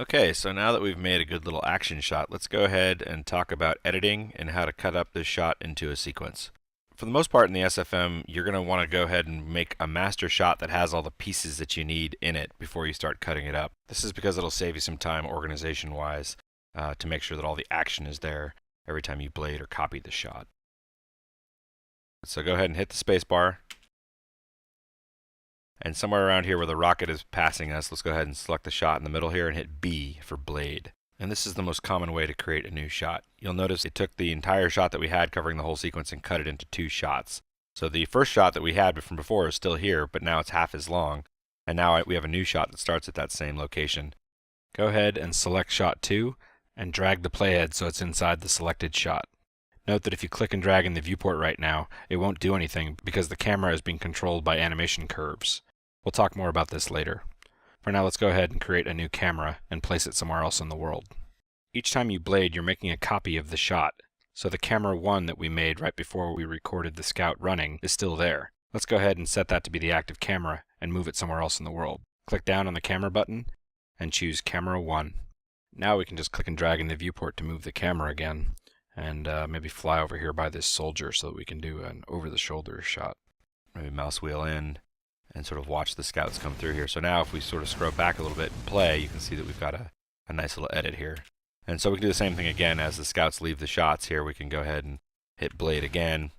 Okay, so now that we've made a good little action shot, let's go ahead and talk about editing and how to cut up this shot into a sequence. For the most part in the SFM, you're going to want to go ahead and make a master shot that has all the pieces that you need in it before you start cutting it up. This is because it'll save you some time organization-wise to make sure that all the action is there every time you blade or copy the shot. So go ahead and hit the space bar. And somewhere around here where the rocket is passing us, let's go ahead and select the shot in the middle here and hit B for blade. And this is the most common way to create a new shot. You'll notice it took the entire shot that we had covering the whole sequence and cut it into two shots. So the first shot that we had from before is still here, but now it's half as long. And now we have a new shot that starts at that same location. Go ahead and select shot 2 and drag the playhead so it's inside the selected shot. Note that if you click and drag in the viewport right now, it won't do anything because the camera is being controlled by animation curves. We'll talk more about this later. For now, let's go ahead and create a new camera and place it somewhere else in the world. Each time you blade, you're making a copy of the shot. So the camera 1 that we made right before we recorded the scout running is still there. Let's go ahead and set that to be the active camera and move it somewhere else in the world. Click down on the camera button and choose camera 1. Now we can just click and drag in the viewport to move the camera again and maybe fly over here by this soldier so that we can do an over-the-shoulder shot. Maybe mouse wheel in and sort of watch the scouts come through here. So now if we sort of scrub back a little bit and play, you can see that we've got a nice little edit here. And so we can do the same thing again as the scouts leave the shots here. We can go ahead and hit blade again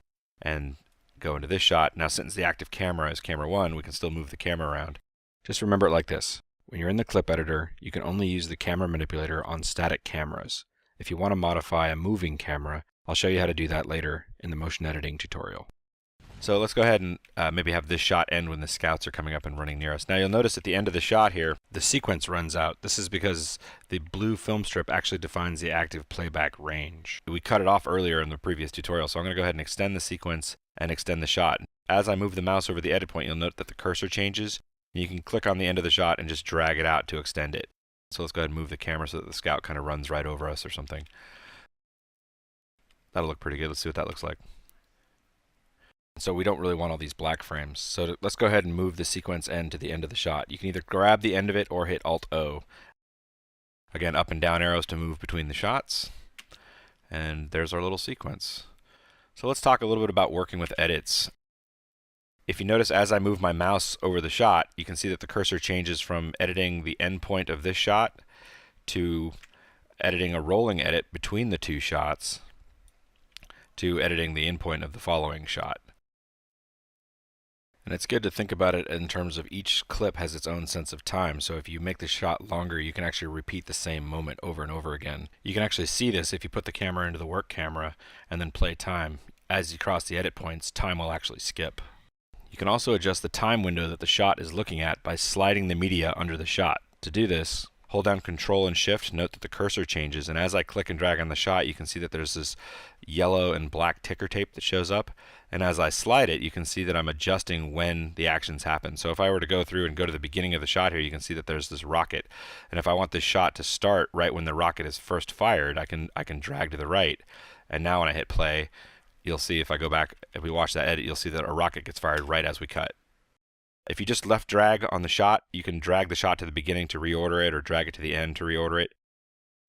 and go into this shot. Now since the active camera is camera 1, we can still move the camera around. Just remember it like this. When you're in the clip editor, you can only use the camera manipulator on static cameras. If you want to modify a moving camera, I'll show you how to do that later in the motion editing tutorial. So let's go ahead and maybe have this shot end when the scouts are coming up and running near us. Now you'll notice at the end of the shot here, the sequence runs out. This is because the blue film strip actually defines the active playback range. We cut it off earlier in the previous tutorial, so I'm going to go ahead and extend the sequence and extend the shot. As I move the mouse over the edit point, you'll note that the cursor changes. And you can click on the end of the shot and just drag it out to extend it. So let's go ahead and move the camera so that the scout kind of runs right over us or something. That'll look pretty good. Let's see what that looks like. So we don't really want all these black frames. So let's go ahead and move the sequence end to the end of the shot. You can either grab the end of it or hit Alt-O. Again, up and down arrows to move between the shots. And there's our little sequence. So let's talk a little bit about working with edits. If you notice as I move my mouse over the shot, you can see that the cursor changes from editing the end point of this shot to editing a rolling edit between the two shots to editing the end point of the following shot. And it's good to think about it in terms of each clip has its own sense of time. So if you make the shot longer, you can actually repeat the same moment over and over again. You can actually see this if you put the camera into the work camera and then play time. As you cross the edit points, time will actually skip. You can also adjust the time window that the shot is looking at by sliding the media under the shot. To do this, hold down Control and Shift, note that the cursor changes, and as I click and drag on the shot, you can see that there's this yellow and black ticker tape that shows up, and as I slide it, you can see that I'm adjusting when the actions happen. So if I were to go through and go to the beginning of the shot here, you can see that there's this rocket, and if I want this shot to start right when the rocket is first fired, I can drag to the right, and now when I hit play, you'll see if I go back, if we watch that edit, you'll see that a rocket gets fired right as we cut. If you just left drag on the shot, you can drag the shot to the beginning to reorder it or drag it to the end to reorder it.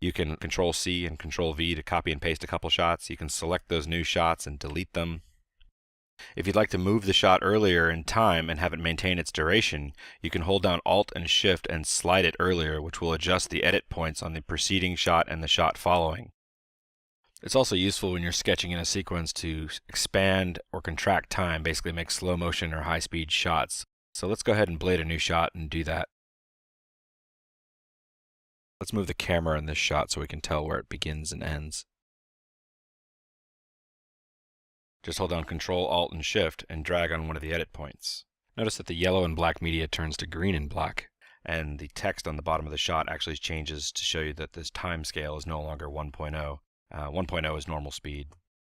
You can Control C and Control V to copy and paste a couple shots. You can select those new shots and delete them. If you'd like to move the shot earlier in time and have it maintain its duration, you can hold down Alt and Shift and slide it earlier, which will adjust the edit points on the preceding shot and the shot following. It's also useful when you're sketching in a sequence to expand or contract time, basically make slow motion or high speed shots. So let's go ahead and blade a new shot and do that. Let's move the camera in this shot so we can tell where it begins and ends. Just hold down Control, Alt, and Shift and drag on one of the edit points. Notice that the yellow and black media turns to green and black, and the text on the bottom of the shot actually changes to show you that this time scale is no longer 1.0. 1.0 is normal speed.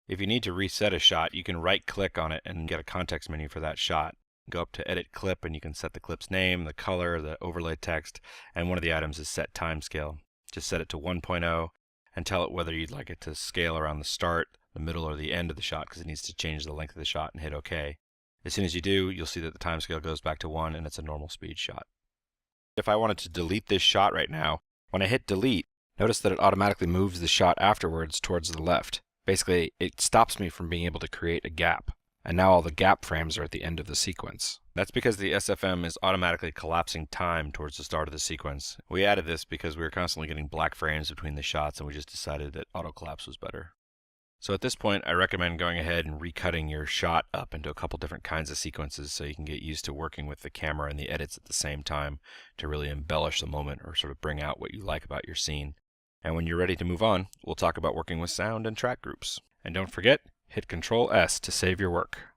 If you need to reset a shot, you can right-click on it and get a context menu for that shot. Go up to Edit Clip and you can set the clip's name, the color, the overlay text, and one of the items is Set Time Scale. Just set it to 1.0 and tell it whether you'd like it to scale around the start, the middle, or the end of the shot because it needs to change the length of the shot, and hit OK. As soon as you do, you'll see that the time scale goes back to 1 and it's a normal speed shot. If I wanted to delete this shot right now, When I hit delete, notice that it automatically moves the shot afterwards towards the left. Basically, it stops me from being able to create a gap. And now all the gap frames are at the end of the sequence. That's because the SFM is automatically collapsing time towards the start of the sequence. We added this because we were constantly getting black frames between the shots, and we just decided that auto collapse was better. So at this point, I recommend going ahead and recutting your shot up into a couple different kinds of sequences so you can get used to working with the camera and the edits at the same time to really embellish the moment or sort of bring out what you like about your scene. And when you're ready to move on, we'll talk about working with sound and track groups. And don't forget, hit Control S to save your work.